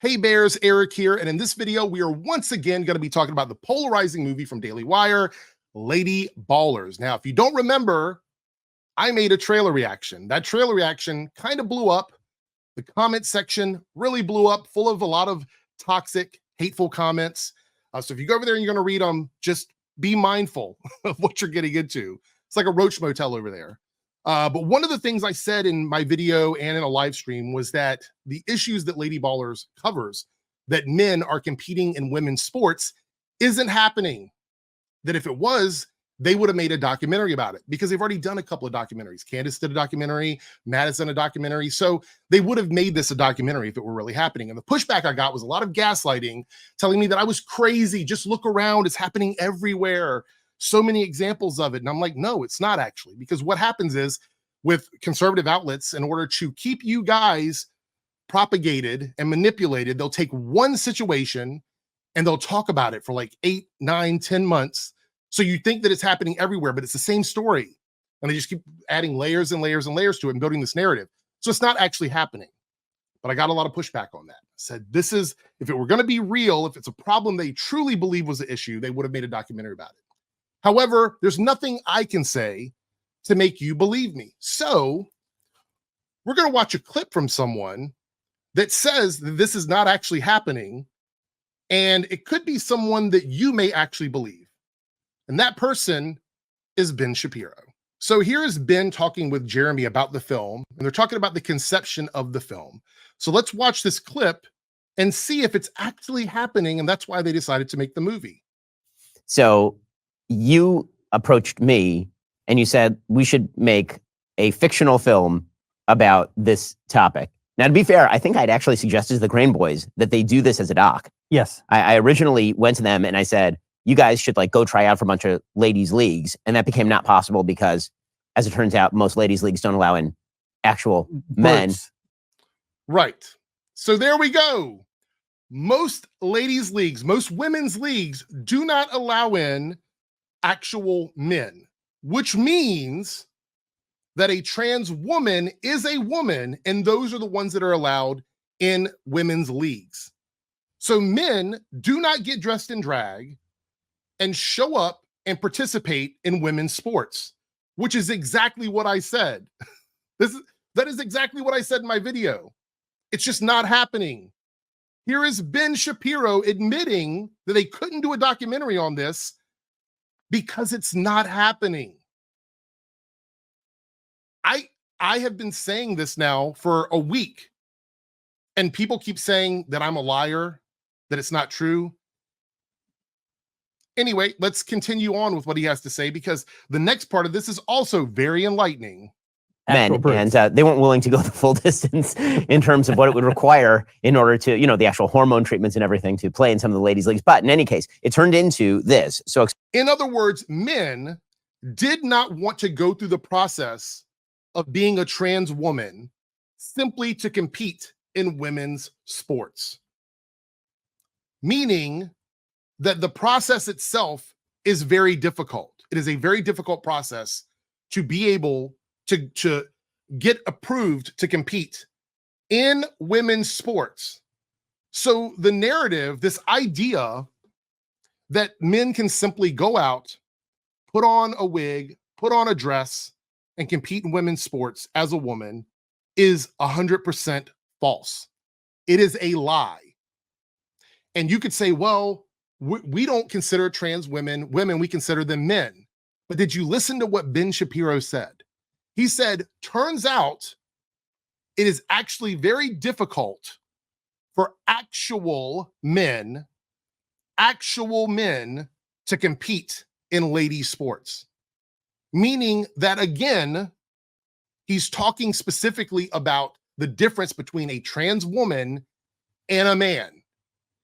Hey Bears, Eric here, and in this video, we are once again going to be talking about the polarizing movie from Daily Wire, Lady Ballers. Now, if you don't remember, I made a trailer reaction. That trailer reaction kind of blew up. The comment section really blew up, full of a lot of toxic, hateful comments. So if you go over there and you're going to read them, just be mindful of what you're getting into. It's like a roach motel over there. But one of the things I said in my video and in a live stream was that the issues that Lady Ballers covers, that men are competing in women's sports, isn't happening. That if it was, they would have made a documentary about it because they've already done a couple of documentaries. Candace did a documentary, Matt has done a documentary. So they would have made this a documentary if it were really happening. And the pushback I got was a lot of gaslighting, telling me that I was crazy. Just look around. It's happening everywhere. So many examples of it. And I'm like, no, it's not actually, because what happens is with conservative outlets, in order to keep you guys propagated and manipulated, they'll take one situation and they'll talk about it for like 8, 9, 10 months. So you think that it's happening everywhere, but it's the same story. And they just keep adding layers and layers and layers to it and building this narrative. So it's not actually happening. But I got a lot of pushback on that. I said, this is, if it were going to be real, if it's a problem they truly believe was the issue, they would have made a documentary about it. However, there's nothing I can say to make you believe me. So we're going to watch a clip from someone that says that this is not actually happening. And it could be someone that you may actually believe. And that person is Ben Shapiro. So here is Ben talking with Jeremy about the film, and they're talking about the conception of the film. So let's watch this clip and see if it's actually happening. And that's why they decided to make the movie. So you approached me and you said we should make a fictional film about this topic. Now, to be fair, I think I'd actually suggested to the Crane Boys that they do this as a doc. Yes. I originally went to them and I said, you guys should like go try out for a bunch of ladies' leagues. And that became not possible because, as it turns out, most ladies' leagues don't allow in actual men. Right. So there we go. Most ladies' leagues, most women's leagues do not allow in actual men, which means that a trans woman is a woman, and those are the ones that are allowed in women's leagues. So men do not get dressed in drag and show up and participate in women's sports, which is exactly what I said. That is exactly what I said in my video. It's just not happening. Here is Ben Shapiro admitting that they couldn't do a documentary on this because it's not happening. I have been saying this now for a week, and people keep saying that I'm a liar, that it's not true. Anyway, let's continue on with what he has to say, because the next part of this is also very enlightening. Men, and they weren't willing to go the full distance in terms of what it would require in order to, the actual hormone treatments and everything to play in some of the ladies' leagues. But in any case, it turned into this. So, in other words, men did not want to go through the process of being a trans woman simply to compete in women's sports. Meaning that the process itself is very difficult. It is a very difficult process to be able to get approved to compete in women's sports. So the narrative, this idea that men can simply go out, put on a wig, put on a dress, and compete in women's sports as a woman is 100% false. It is a lie. And you could say, well, we don't consider trans women, we consider them men. But did you listen to what Ben Shapiro said? He said, turns out it is actually very difficult for actual men to compete in ladies' sports. Meaning that, again, he's talking specifically about the difference between a trans woman and a man.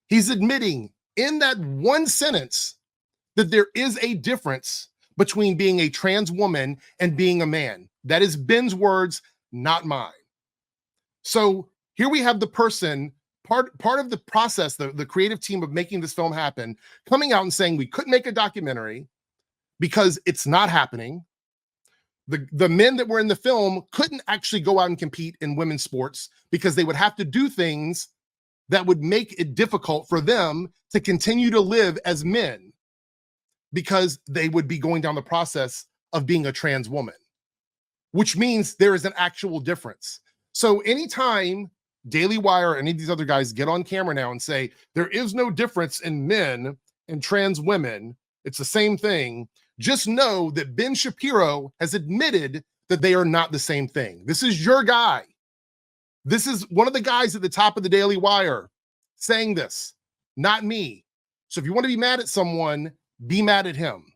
He's admitting in that one sentence that there is a difference between being a trans woman and being a man. That is Ben's words, not mine. So here we have the person, part of the process, the creative team of making this film happen, coming out and saying we couldn't make a documentary because it's not happening. The men that were in the film couldn't actually go out and compete in women's sports because they would have to do things that would make it difficult for them to continue to live as men because they would be going down the process of being a trans woman, which means there is an actual difference. So anytime Daily Wire or any of these other guys get on camera now and say there is no difference in men and trans women, it's the same thing, just know that Ben Shapiro has admitted that they are not the same thing. This is your guy. This is one of the guys at the top of the Daily Wire saying this, not me. So if you want to be mad at someone, be mad at him.